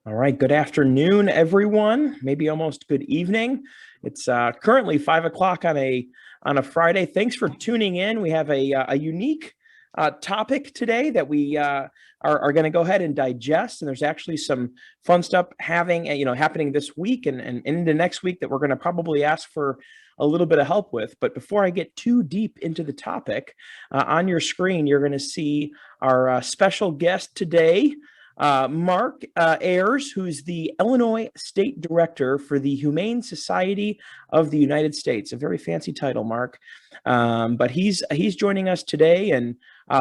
All right, good afternoon, everyone. Maybe almost good evening. It's currently 5 o'clock on a Friday. Thanks for tuning in. We have a unique topic today that we are going to go ahead and digest. And there's actually some fun stuff happening this week and into next week that we're going to probably ask for a little bit of help with. But before I get too deep into the topic, on your screen, you're going to see our special guest today. Marc Ayers, who's the Illinois State Director for the Humane Society of the United States. A very fancy title, Marc. But he's joining us today, and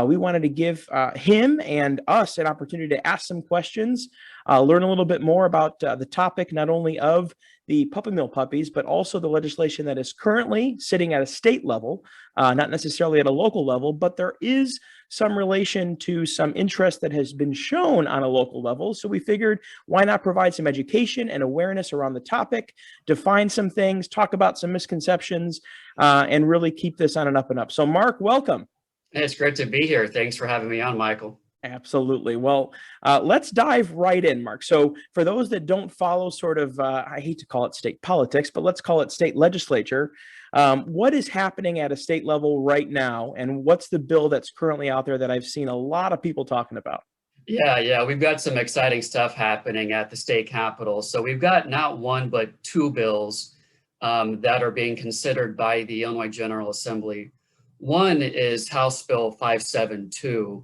we wanted to give him and us an opportunity to ask some questions, learn a little bit more about the topic, not only of the puppy mill puppies, but also the legislation that is currently sitting at a state level, not necessarily at a local level, but there is some relation to some interest that has been shown on a local level. So we figured, why not provide some education and awareness around the topic, define some things, talk about some misconceptions, and really keep this on an up and up. So Marc, welcome. It's great to be here. Thanks for having me on, Michael. Absolutely. Well, let's dive right in, Marc. So for those that don't follow sort of, I hate to call it state politics, but let's call it state legislature. What is happening at a state level right now? And what's the bill that's currently out there that I've seen a lot of people talking about? Yeah, we've got some exciting stuff happening at the state capitol. So we've got not one, but two bills that are being considered by the Illinois General Assembly. One is House Bill 572.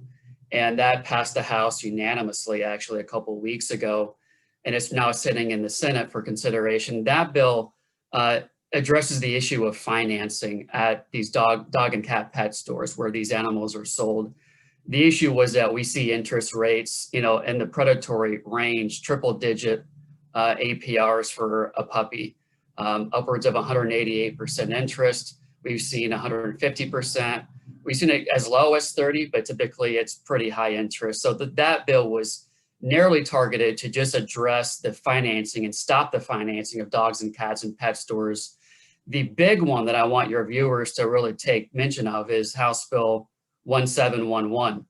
And that passed the House unanimously, actually, a couple of weeks ago, and it's now sitting in the Senate for consideration. That bill addresses the issue of financing at these dog and cat pet stores where these animals are sold. The issue was that we see interest rates, in the predatory range, triple-digit APRs for a puppy, upwards of 188% interest. We've seen 150%. We've seen it as low as 30, but typically it's pretty high interest. So that bill was narrowly targeted to just address the financing and stop the financing of dogs and cats in pet stores. The big one that I want your viewers to really take mention of is House Bill 1711.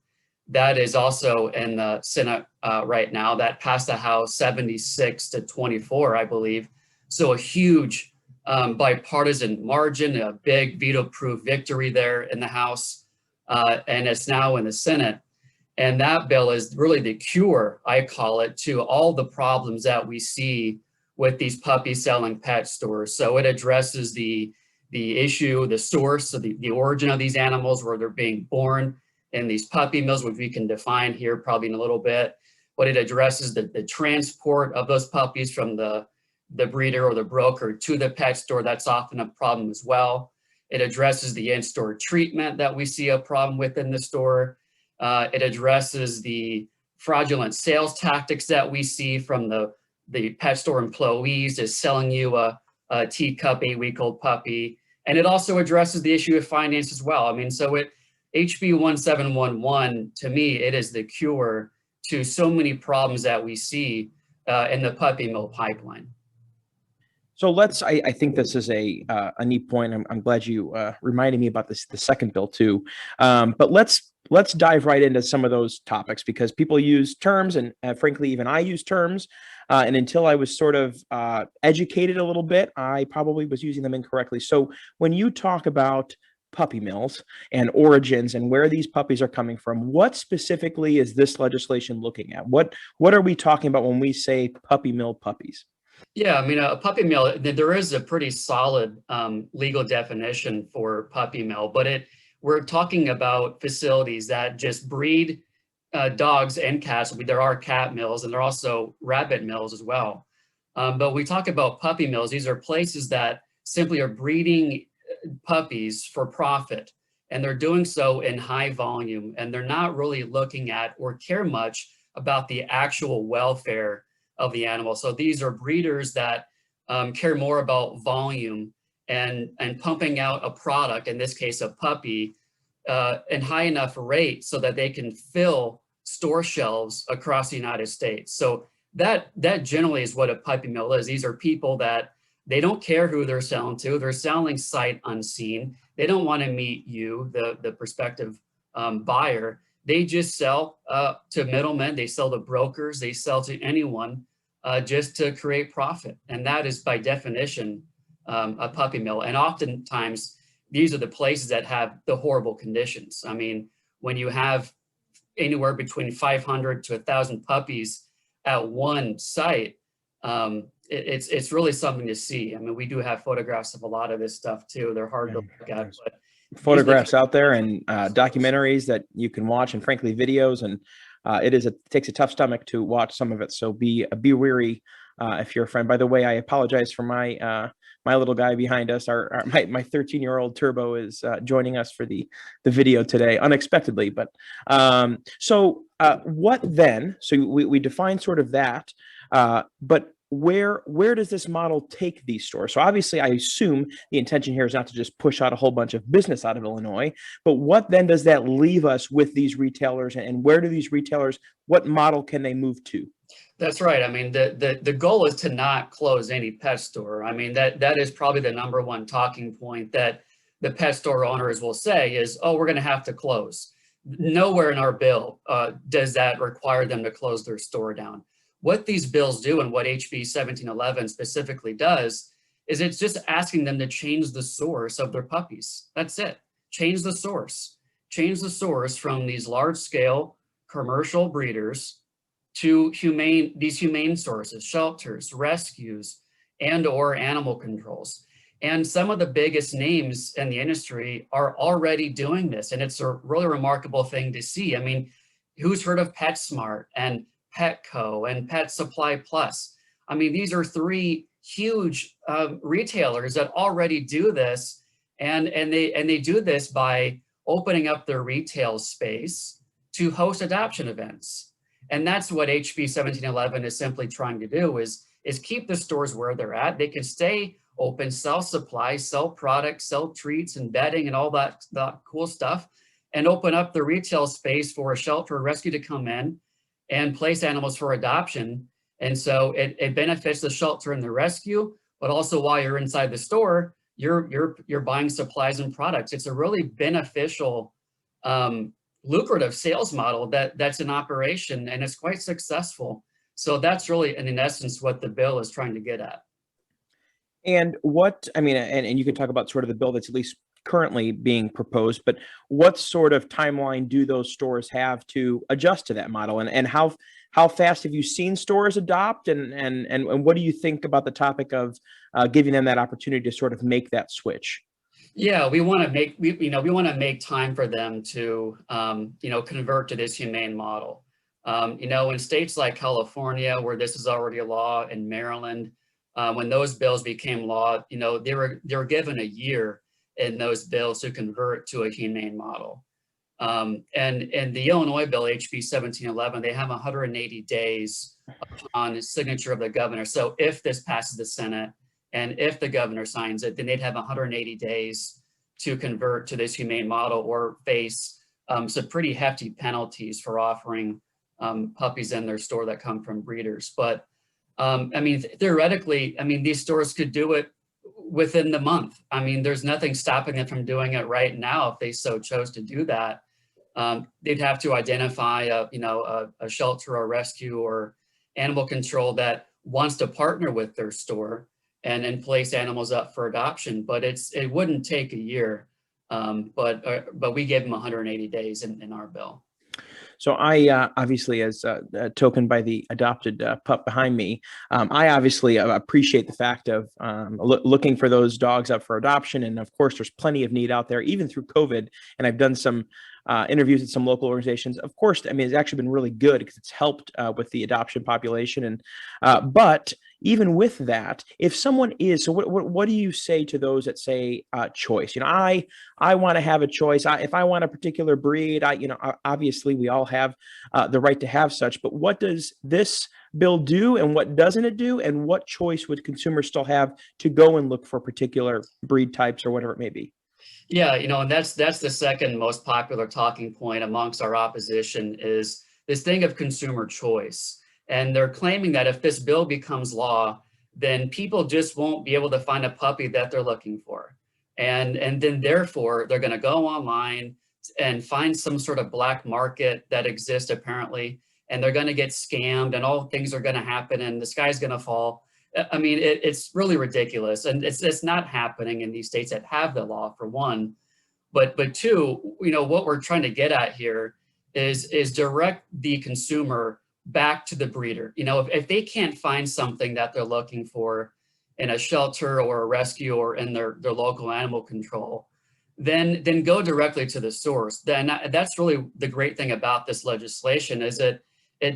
That is also in the Senate right now. That passed the House 76-24, I believe. So a huge bipartisan margin, a big veto-proof victory there in the House, and it's now in the Senate. And that bill is really the cure, I call it, to all the problems that we see with these puppy selling pet stores. So it addresses the issue, the source of the origin of these animals, where they're being born in these puppy mills, which we can define here probably in a little bit. But it addresses the transport of those puppies from the breeder or the broker to the pet store. That's often a problem as well. It addresses the in-store treatment that we see a problem with in the store. It addresses the fraudulent sales tactics that we see from the pet store employees is selling you a teacup 8-week-old puppy. And it also addresses the issue of finance as well. I mean, so HB 1711, to me, it is the cure to so many problems that we see in the puppy mill pipeline. So I think this is a neat point. I'm glad you reminded me about the second bill too. But let's dive right into some of those topics, because people use terms, and frankly, even I use terms. And until I was sort of educated a little bit, I probably was using them incorrectly. So when you talk about puppy mills and origins and where these puppies are coming from, what specifically is this legislation looking at? What are we talking about when we say puppy mill puppies? Yeah, I mean, a puppy mill, there is a pretty solid legal definition for puppy mill, but we're talking about facilities that just breed dogs and cats. There are cat mills and there are also rabbit mills as well. But we talk about puppy mills. These are places that simply are breeding puppies for profit, and they're doing so in high volume, and they're not really looking at or care much about the actual welfare of the animal. So these are breeders that care more about volume and pumping out a product, in this case a puppy, in high enough rate so that they can fill store shelves across the United States. So that generally is what a puppy mill is. These are people that they don't care who they're selling to. They're selling sight unseen. They don't want to meet you, the prospective buyer. They just sell to middlemen. They sell to brokers. They sell to anyone just to create profit. And that is by definition a puppy mill. And oftentimes these are the places that have the horrible conditions. I mean, when you have anywhere between 500 to 1,000 puppies at one site, it's really something to see. I mean, we do have photographs of a lot of this stuff too. They're hard to look at, but photographs out there and documentaries that you can watch, and frankly videos, and it takes a tough stomach to watch some of it. So be wary if you're a friend. By the way, I apologize for my little guy behind us. My 13-year-old Turbo is joining us for the video today unexpectedly. But so what then? So we define sort of that, but where does this model take these stores? So obviously, I assume the intention here is not to just push out a whole bunch of business out of Illinois, but what then does that leave us with these retailers, and where do these retailers, what model can they move to? That's right. I mean, the goal is to not close any pet store. I mean, that is probably the number one talking point that the pet store owners will say is, oh, we're going to have to close. Nowhere in our bill does that require them to close their store down. What these bills do, and what HB 1711 specifically does, is it's just asking them to change the source of their puppies. That's it. Change the source. Change the source from these large-scale commercial breeders to these humane sources, shelters, rescues, and/or animal controls. And some of the biggest names in the industry are already doing this, and it's a really remarkable thing to see. I mean, who's heard of PetSmart and Petco and Pet Supply Plus? I mean, these are three huge retailers that already do this, and they do this by opening up their retail space to host adoption events. And that's what HB 1711 is simply trying to do, is keep the stores where they're at. They can stay open, sell supplies, sell products, sell treats and bedding and all that cool stuff, and open up the retail space for a shelter or rescue to come in and place animals for adoption. And so it benefits the shelter and the rescue, but also while you're inside the store, you're buying supplies and products. It's a really beneficial, lucrative sales model that's in operation, and it's quite successful. So that's really, in essence, what the bill is trying to get at. And what, I mean, and you can talk about sort of the bill that's at least currently being proposed, but what sort of timeline do those stores have to adjust to that model? And how fast have you seen stores adopt? And what do you think about the topic of giving them that opportunity to sort of make that switch? Yeah, we want to make time for them to convert to this humane model. In states like California, where this is already a law, in Maryland, when those bills became law, they were given a year in those bills to convert to a humane model. And the Illinois bill, HB 1711, they have 180 days upon the signature of the governor. So if this passes the Senate and if the governor signs it, then they'd have 180 days to convert to this humane model or face some pretty hefty penalties for offering puppies in their store that come from breeders. But I mean, theoretically, I mean, these stores could do it within the month. I mean, there's nothing stopping them from doing it right now if they so chose to do that. They'd have to identify a shelter or rescue or animal control that wants to partner with their store and place animals up for adoption. But it wouldn't take a year. But we gave them 180 days in our bill. So I obviously, as token by the adopted pup behind me, I obviously appreciate the fact of looking for those dogs up for adoption. And of course, there's plenty of need out there, even through COVID. And I've done some interviews with some local organizations. Of course, I mean, it's actually been really good because it's helped with the adoption population. And but even with that, if someone is, so what do you say to those that say choice? I want to have a choice. If I want a particular breed, obviously we all have the right to have such, but what does this bill do and what doesn't it do? And what choice would consumers still have to go and look for particular breed types or whatever it may be? Yeah, and that's the second most popular talking point amongst our opposition is this thing of consumer choice. And they're claiming that if this bill becomes law, then people just won't be able to find a puppy that they're looking for. And then therefore, they're going to go online and find some sort of black market that exists apparently and they're going to get scammed and all things are going to happen and the sky's going to fall. I mean, it's really ridiculous. And it's not happening in these states that have the law, for one. But two, what we're trying to get at here is direct the consumer back to the breeder. If they can't find something that they're looking for in a shelter or a rescue or in their local animal control, then go directly to the source. Then that's really the great thing about this legislation, is it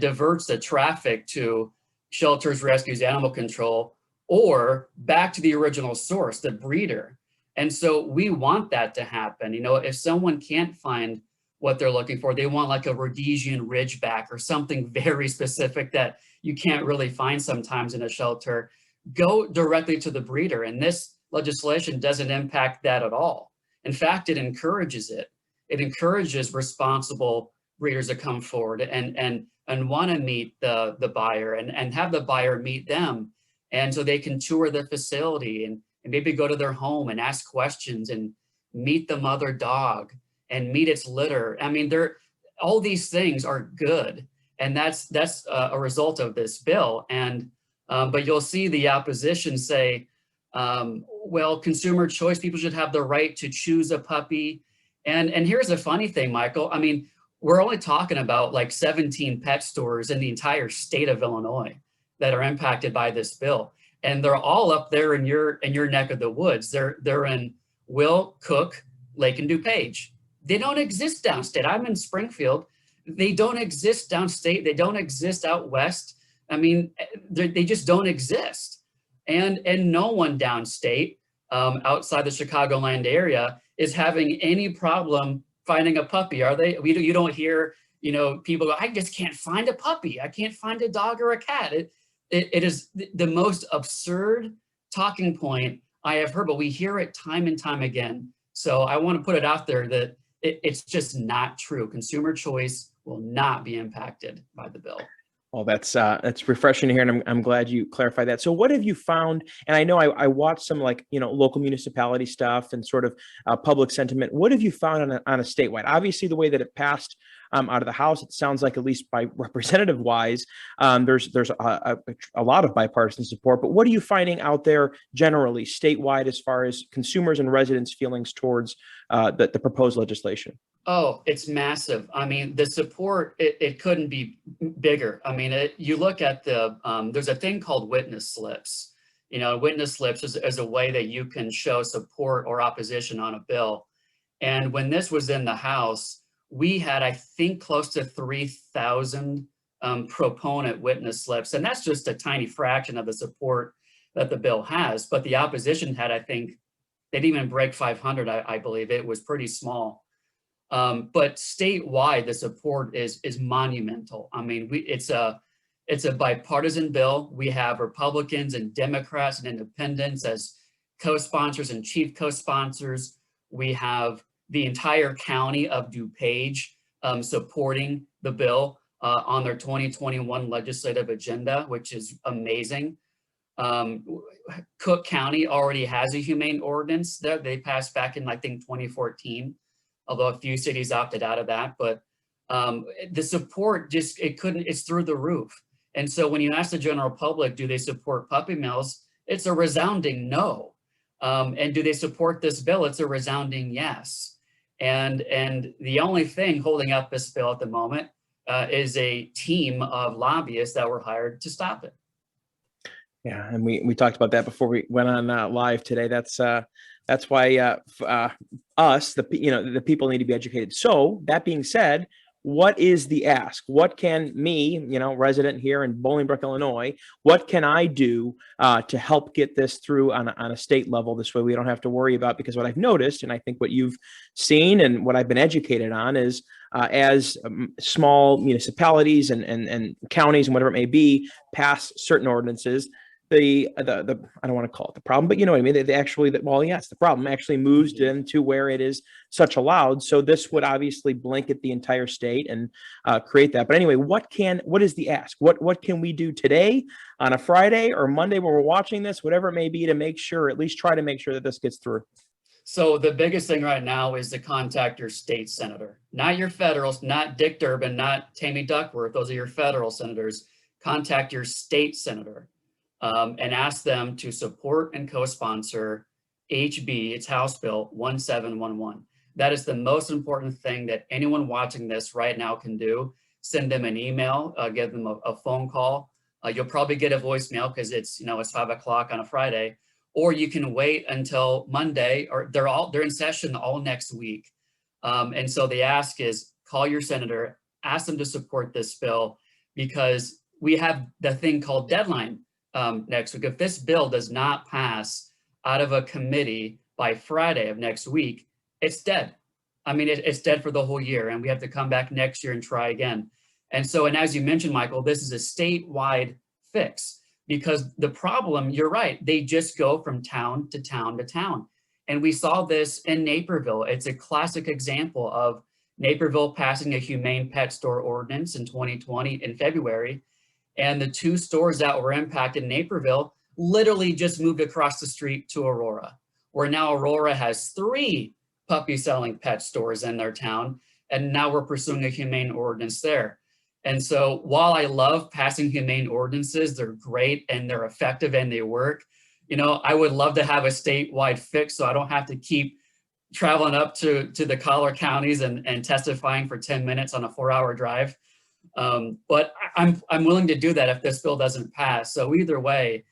diverts the traffic to shelters, rescues, animal control, or back to the original source, the breeder. And so we want that to happen. If someone can't find what they're looking for, they want like a Rhodesian Ridgeback or something very specific that you can't really find sometimes in a shelter, go directly to the breeder. And this legislation doesn't impact that at all. In fact, it encourages it. It encourages responsible breeders to come forward and want to meet the buyer and have the buyer meet them. And so they can tour the facility and maybe go to their home and ask questions and meet the mother dog and meet its litter. I mean, all these things are good. And that's a result of this bill. And but you'll see the opposition say, well, consumer choice, people should have the right to choose a puppy. And here's the funny thing, Michael. I mean, we're only talking about like 17 pet stores in the entire state of Illinois that are impacted by this bill. And they're all up there in your neck of the woods. They're in Will, Cook, Lake, and DuPage. They don't exist downstate. I'm in Springfield. They don't exist downstate. They don't exist out west. I mean, they just don't exist. And no one downstate outside the Chicagoland area is having any problem finding a puppy, are they? You don't hear, people go, I just can't find a puppy. I can't find a dog or a cat. It is the most absurd talking point I have heard, but we hear it time and time again. So I want to put it out there that it's just not true. Consumer choice will not be impacted by the bill. Well, that's refreshing to hear, and I'm glad you clarified that. So what have you found? And I know I watched some local municipality stuff and sort of public sentiment. What have you found on a statewide? Obviously, the way that it passed out of the House, it sounds like, at least by representative wise, there's a lot of bipartisan support. But what are you finding out there generally statewide as far as consumers and residents' feelings towards the proposed legislation? Oh, it's massive. I mean, the support, it couldn't be bigger. I mean, you look at there's a thing called witness slips. Witness slips is a way that you can show support or opposition on a bill. And when this was in the House, we had, I think, close to 3,000 proponent witness slips. And that's just a tiny fraction of the support that the bill has. But the opposition had, I think, they didn't even break 500, I believe. It was pretty small. But statewide, the support is monumental. I mean, it's a bipartisan bill. We have Republicans and Democrats and independents as co-sponsors and chief co-sponsors. We have the entire county of DuPage supporting the bill on their 2021 legislative agenda, which is amazing. Cook County already has a humane ordinance that they passed back in, I think, 2014. Although a few cities opted out of that, but the support it's through the roof. And so when you ask the general public, do they support puppy mills? It's a resounding no. And do they support this bill? It's a resounding yes. And the only thing holding up this bill at the moment is a team of lobbyists that were hired to stop it. Yeah, and we talked about that before we went on live today. That's why us, the people, need to be educated. So that being said, what is the ask? What can me, resident here in Bolingbrook, Illinois, what can I do to help get this through on a state level? This way we don't have to worry about, because what I've noticed, and I think what you've seen and what I've been educated on, is as small municipalities and counties and whatever it may be pass certain ordinances, the I don't want to call it the problem, but you know what I mean? The problem actually moves into where it is such allowed. So this would obviously blanket the entire state and create that. But anyway, what is the ask? What can we do today on a Friday or Monday when we're watching this, whatever it may be, to make sure, at least try to make sure that this gets through? So the biggest thing right now is to contact your state senator, not your federals, not Dick Durbin, not Tammy Duckworth. Those are your federal senators. Contact your state senator and ask them to support and co-sponsor HB, it's House Bill 1711. That is the most important thing that anyone watching this right now can do. Send them an email, give them a phone call. You'll probably get a voicemail because it's 5 o'clock on a Friday, or you can wait until Monday, or they're in session all next week. And so the ask is call your senator, ask them to support this bill, because we have the thing called deadline next week. If this bill does not pass out of a committee by Friday of next week, it's dead. I mean, it's dead for the whole year, and we have to come back next year and try again. And so, and as you mentioned, Michael, this is a statewide fix, because the problem, you're right, they just go from town to town to town. And we saw this in Naperville. It's a classic example of Naperville passing a Humane Pet Store ordinance in 2020 in February. And the 2 stores that were impacted in Naperville literally just moved across the street to Aurora, where now Aurora has 3 puppy selling pet stores in their town. And now we're pursuing a humane ordinance there. And so while I love passing humane ordinances, they're great and they're effective and they work, I would love to have a statewide fix so I don't have to keep traveling up to the collar counties and testifying for 10 minutes on a 4-hour drive. But I'm willing to do that if this bill doesn't pass. So either way,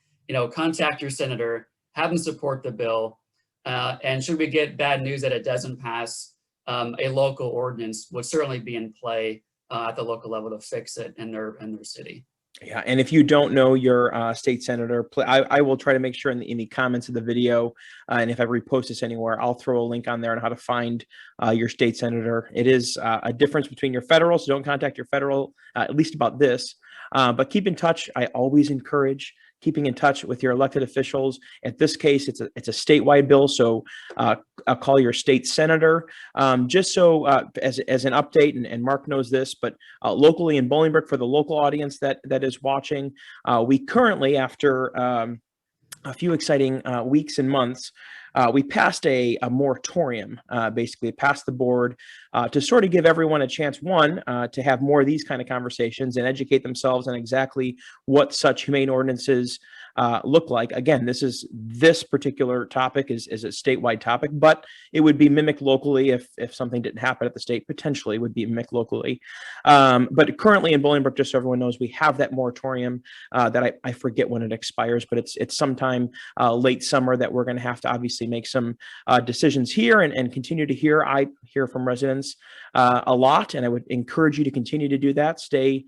contact your senator, have them support the bill. And should we get bad news that it doesn't pass, a local ordinance would certainly be in play at the local level to fix it in their city. Yeah, and if you don't know your state senator, I will try to make sure in the comments of the video, and if I repost this anywhere, I'll throw a link on there on how to find your state senator. It is a difference between your federal, so don't contact your federal, at least about this. But keep in touch. I always encourage keeping in touch with your elected officials. In this case, it's a statewide bill, so I'll call your state senator. Just so as an update, and Mark knows this, but locally in Bolingbrook, for the local audience that is watching, we currently, after a few exciting weeks and months, we passed a moratorium, basically passed the board to sort of give everyone a chance, one, to have more of these kind of conversations and educate themselves on exactly what such humane ordinances look like. Again, this particular topic is a statewide topic, but it would be mimicked locally if something didn't happen at the state. Potentially would be mimicked locally. But currently in Bolingbrook, just so everyone knows, we have that moratorium that I forget when it expires, but it's sometime late summer that we're going to have to obviously make some decisions here and continue to hear. I hear from residents a lot, and I would encourage you to continue to do that. Stay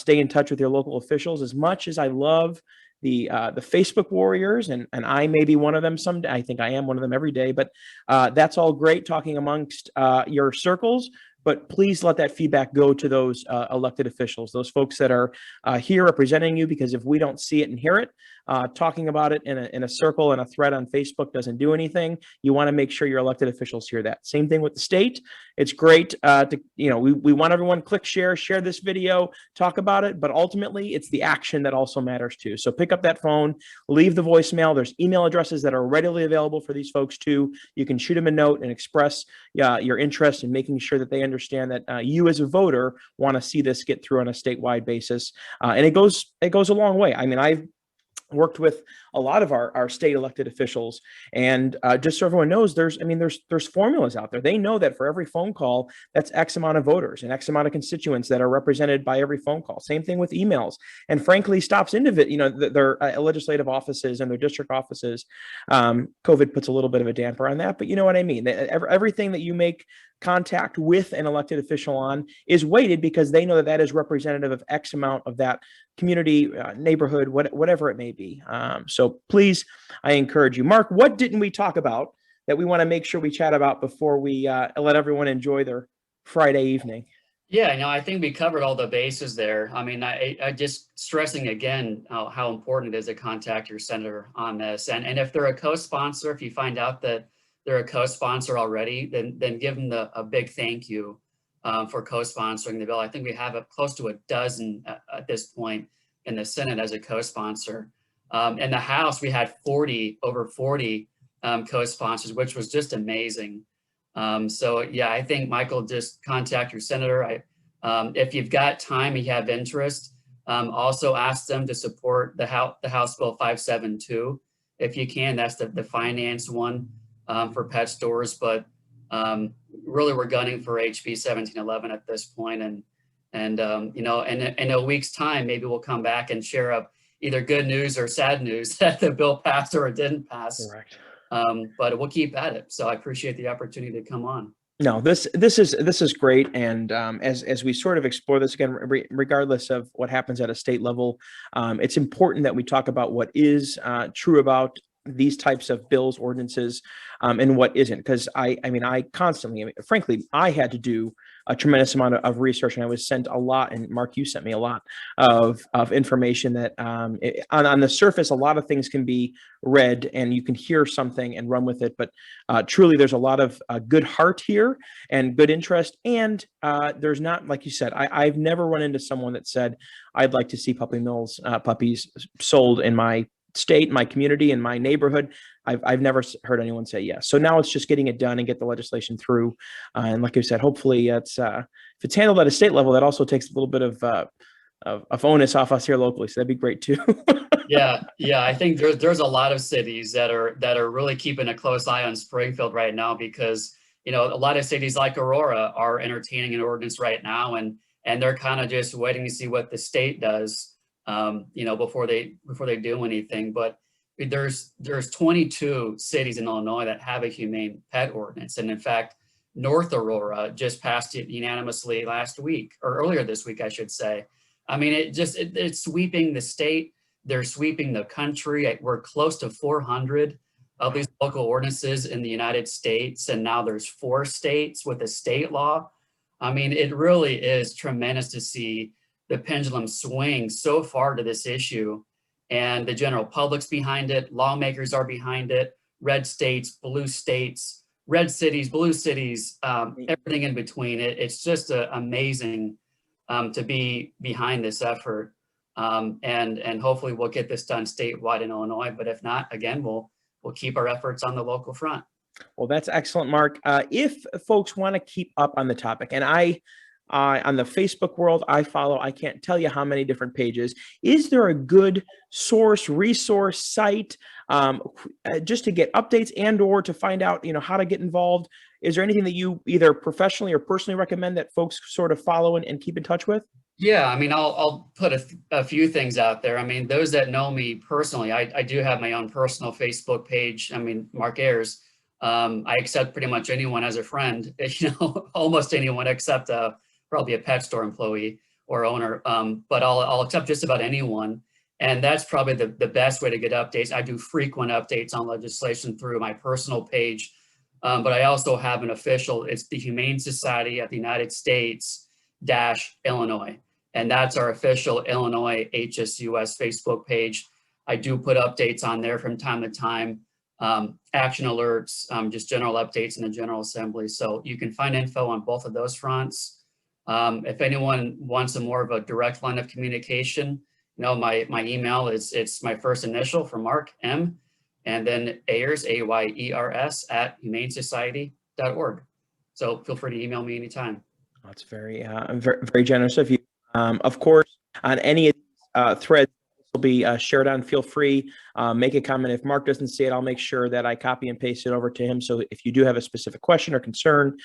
in touch with your local officials. As much as I love the Facebook warriors, and I may be one of them someday. I think I am one of them every day, but that's all great talking amongst your circles. But please let that feedback go to those elected officials, those folks that are here representing you, because if we don't see it and hear it, talking about it in a circle and a thread on Facebook doesn't do anything. You want to make sure your elected officials hear that. Same thing with the state. It's great we want everyone click share this video, talk about it, but ultimately it's the action that also matters too. So pick up that phone, leave the voicemail. There's email addresses that are readily available for these folks too. You can shoot them a note and express your interest in making sure that they understand that you as a voter want to see this get through on a statewide basis. And it goes a long way. I mean, I've worked with a lot of our state elected officials, and just so everyone knows, there's formulas out there. They know that for every phone call, that's X amount of voters and X amount of constituents that are represented by every phone call. Same thing with emails, and frankly, stops into their legislative offices and their district offices. COVID puts a little bit of a damper on that, but you know what I mean. Everything that you make contact with an elected official on is weighted because they know that is representative of X amount of that community, neighborhood, whatever it may be. So please, I encourage you. Mark, what didn't we talk about that we want to make sure we chat about before we let everyone enjoy their Friday evening? Yeah, I think we covered all the bases there. I mean, I just stressing again how important it is to contact your senator on this. And if they're a co-sponsor, if you find out that they're a co-sponsor already, then give them a big thank you for co-sponsoring the bill. I think we have close to a dozen at this point in the Senate as a co-sponsor. In the House, we had over 40 co-sponsors, which was just amazing. So yeah, I think Michael, just contact your senator. If you've got time, you have interest, also ask them to support the House Bill 572. If you can, that's the finance one for pet stores. But really, we're gunning for HB 1711 at this point. And you know, in a week's time, maybe we'll come back and share up either good news or sad news that the bill passed or it didn't pass. Correct. But we'll keep at it. So I appreciate the opportunity to come on. No, this is great, and as we sort of explore this again, regardless of what happens at a state level, it's important that we talk about what is true about these types of bills, ordinances, and what isn't. Because I frankly, I had to do a tremendous amount of research, and I was sent a lot. And Mark, you sent me a lot of information that on the surface, a lot of things can be read and you can hear something and run with it. But truly, there's a lot of good heart here and good interest. And there's not, like you said, I've never run into someone that said, I'd like to see puppies sold in my state, my community, and my neighborhood. I've never heard anyone say yes. So now it's just getting it done and get the legislation through. And like I said, hopefully it's if it's handled at a state level, that also takes a little bit of onus off us here locally. So that'd be great too. Yeah. I think there's a lot of cities that are really keeping a close eye on Springfield right now, because you know, a lot of cities like Aurora are entertaining an ordinance right now, and they're kind of just waiting to see what the state does, you know, before they do anything. But there's 22 cities in Illinois that have a humane pet ordinance, and in fact, North Aurora just passed it unanimously last week, or earlier this week, I should say. I mean, it's sweeping the state. They're sweeping the country. We're close to 400 of these local ordinances in the United States, and now there's 4 states with a state law. I mean, it really is tremendous to see the pendulum swing so far to this issue, and the general public's behind it. Lawmakers are behind it. Red states, blue states, red cities, blue cities, everything in between. It's just amazing to be behind this effort. And hopefully we'll get this done statewide in Illinois. But if not, again, we'll keep our efforts on the local front. Well, that's excellent, Mark. If folks want to keep up on the topic, and on the Facebook world, I can't tell you how many different pages. Is there a good resource site, just to get updates or to find out, how to get involved? Is there anything that you either professionally or personally recommend that folks sort of follow and keep in touch with? Yeah, I mean, I'll put a few things out there. I mean, those that know me personally, I do have my own personal Facebook page. I mean, Marc Ayers. I accept pretty much anyone as a friend, almost anyone except probably a pet store employee or owner. But I'll accept just about anyone. And that's probably the best way to get updates. I do frequent updates on legislation through my personal page. But I also have an official, it's the Humane Society of the United States Illinois. And that's our official Illinois HSUS Facebook page. I do put updates on there from time to time, action alerts, just general updates in the General Assembly. So you can find info on both of those fronts. If anyone wants more of a direct line of communication, my email it's my first initial for Mark, M, and then Ayers, AYERS @humanesociety.org. So feel free to email me anytime. That's very, very generous of you. Of course, on any of these threads will be shared on, feel free, make a comment. If Mark doesn't see it, I'll make sure that I copy and paste it over to him. So if you do have a specific question or concern,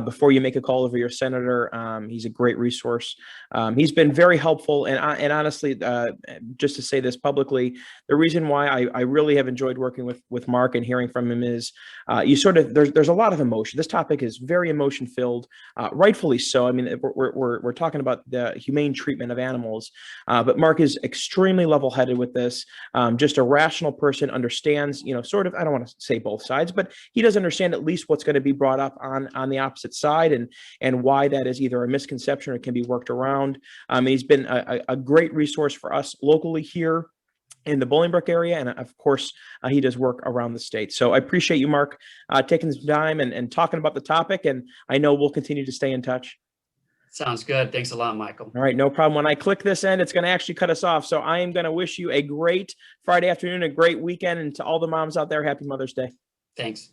before you make a call over your senator, he's a great resource. He's been very helpful. And honestly, just to say this publicly, the reason why I really have enjoyed working with Mark and hearing from him is there's a lot of emotion. This topic is very emotion filled, rightfully so. I mean, we're talking about the humane treatment of animals, but Mark is extremely level-headed with this. Just a rational person, understands, I don't want to say both sides, but he does understand at least what's going to be brought up on the opposite side and why that is either a misconception or can be worked around. He's been a great resource for us locally here in the Bolingbrook area. And of course, he does work around the state. So I appreciate you, Mark, taking some time and talking about the topic. And I know we'll continue to stay in touch. Sounds good. Thanks a lot, Michael. All right, no problem. When I click this end, it's going to actually cut us off. So I am going to wish you a great Friday afternoon, a great weekend, and to all the moms out there, happy Mother's Day. Thanks.